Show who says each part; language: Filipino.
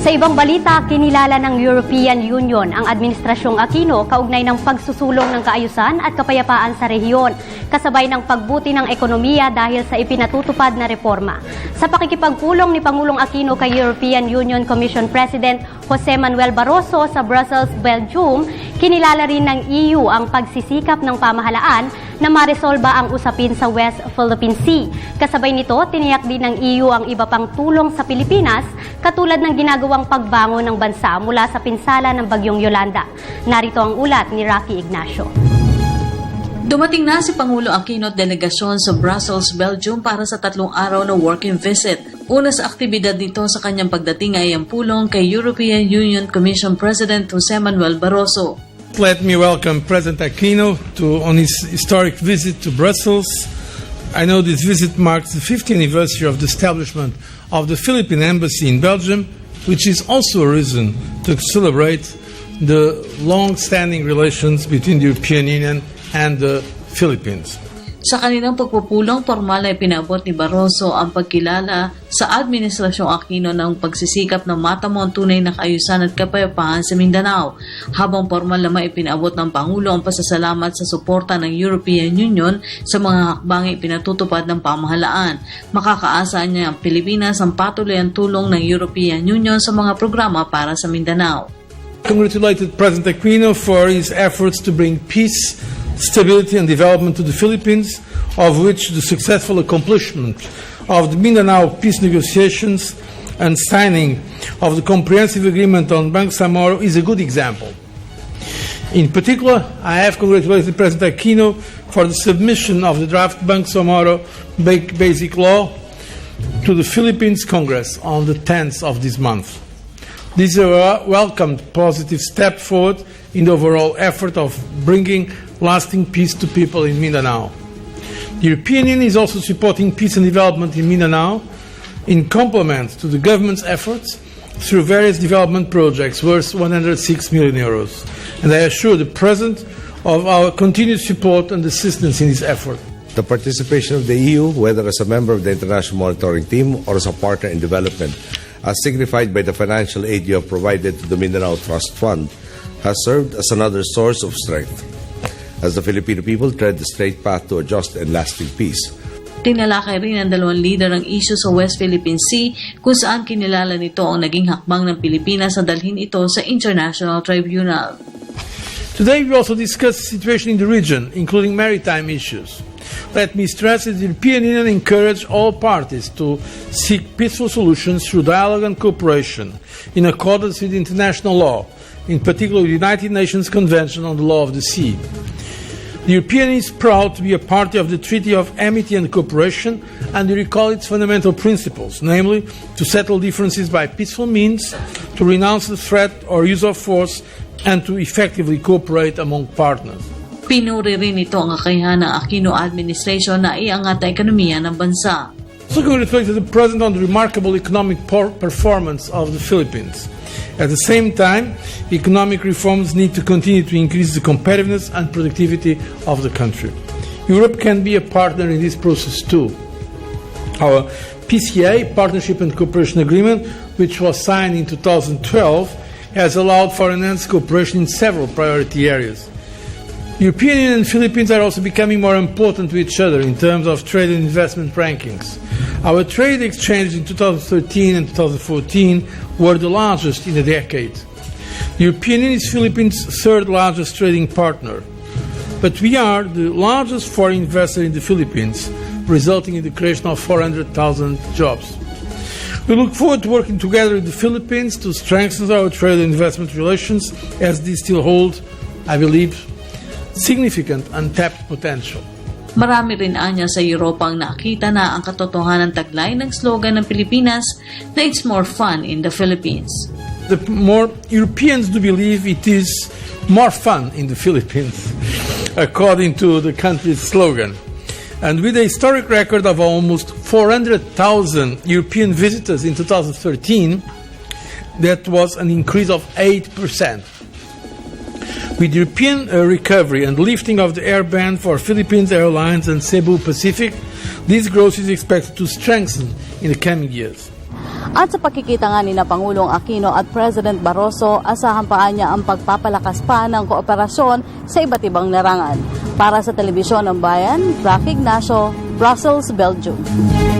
Speaker 1: Sa ibang balita, kinilala ng European Union ang Administrasyong Aquino kaugnay ng pagsusulong ng kaayusan at kapayapaan sa rehiyon, kasabay ng pagbuti ng ekonomiya dahil sa ipinatutupad na reforma. Sa pakikipagpulong ni Pangulong Aquino kay European Union Commission President Jose Manuel Barroso sa Brussels, Belgium, kinilala rin ng EU ang pagsisikap ng pamahalaan na maresolba ang usapin sa West Philippine Sea. Kasabay nito, tiniyak din ng EU ang iba pang tulong sa Pilipinas, katulad ng ginagawang pagbangon ng bansa mula sa pinsala ng Bagyong Yolanda. Narito ang ulat ni Rocky Ignacio.
Speaker 2: Dumating na si Pangulo Aquino at delegasyon sa Brussels, Belgium para sa 3 araw na working visit. Una sa aktibidad nito sa kanyang pagdating ay ang pulong kay European Union Commission President Jose Manuel Barroso.
Speaker 3: Let me welcome President Aquino on his historic visit to Brussels. I know this visit marks the 50th anniversary of the establishment of the Philippine Embassy in Belgium, which is also a reason to celebrate the long-standing relations between the European Union and the Philippines.
Speaker 2: Sa kanilang pagpupulong, formal ay pinabot ni Barroso ang pagkilala sa Administrasyong Aquino ng pagsisikap ng matamong tunay na kaayusan at kapayapaan sa Mindanao. Habang formal naman ipinabot ng Pangulo ang pasasalamat sa suporta ng European Union sa mga hakbang ipinatutupad ng pamahalaan. Makakaasa niya ang Pilipinas ang patuloy ang tulong ng European Union sa mga programa para sa Mindanao.
Speaker 3: Congratulated President Aquino for his efforts to bring peace, stability and development to the Philippines, of which the successful accomplishment of the Mindanao peace negotiations and signing of the comprehensive agreement on Bangsamoro is a good example. In particular, I have congratulated President Aquino for the submission of the draft Bangsamoro Basic Law to the Philippines Congress on the 10th of this month. This is a welcomed positive step forward in the overall effort of bringing lasting peace to people in Mindanao. The European Union is also supporting peace and development in Mindanao in complement to the government's efforts through various development projects worth 106 million euros. And I assure the President of our continued support and assistance in this effort.
Speaker 4: The participation of the EU, whether as a member of the International Monitoring Team or as a partner in development, as signified by the financial aid you have provided to the Mindanao Trust Fund, has served as another source of strength as the Filipino people tread the straight path to a just and lasting peace.
Speaker 2: Tinalakay rin ng dalawang leader ang issue sa West Philippine Sea kung saan kinilala nito ang naging hakbang ng Pilipinas na dalhin ito sa International Tribunal.
Speaker 3: Today we also discussed the situation in the region, including maritime issues. Let me stress that the European Union encourages all parties to seek peaceful solutions through dialogue and cooperation in accordance with international law, in particular the United Nations Convention on the Law of the Sea. The European Union is proud to be a party of the Treaty of Amity and Cooperation, and we recall its fundamental principles, namely to settle differences by peaceful means, to renounce the threat or use of force, and to effectively cooperate among partners.
Speaker 2: Pinuri rin ito ang kakayahan ng Aquino administration na iangat ang ekonomiya ng bansa.
Speaker 3: Also congratulated the President on the remarkable economic performance of the Philippines. At the same time, economic reforms need to continue to increase the competitiveness and productivity of the country. Europe can be a partner in this process too. Our PCA, Partnership and Cooperation Agreement, which was signed in 2012, has allowed for enhanced cooperation in several priority areas. The European Union and Philippines are also becoming more important to each other in terms of trade and investment rankings. Our trade exchanges in 2013 and 2014 were the largest in a decade. The European Union is Philippines' third largest trading partner, but we are the largest foreign investor in the Philippines, resulting in the creation of 400,000 jobs. We look forward to working together with the Philippines to strengthen our trade and investment relations, as these still hold, I believe, significant untapped potential.
Speaker 2: Marami rin anya sa Europa ang nakita na ang katotohanan taglay ng slogan ng Pilipinas na it's more fun in the Philippines.
Speaker 3: The more Europeans do believe it is more fun in the Philippines, according to the country's slogan. And with a historic record of almost 400,000 European visitors in 2013, that was an increase of 8%. With European recovery and lifting of the air ban for Philippines Airlines and Cebu Pacific, this growth is expected to strengthen in the coming years.
Speaker 5: At sa pagkikita nga ni na Pangulong Aquino at President Barroso, asahan pa niya ang pagpapalakas pa ng kooperasyon sa iba't ibang larangan. Para sa Telebisyon ng Bayan, Rock Ignacio, Brussels, Belgium.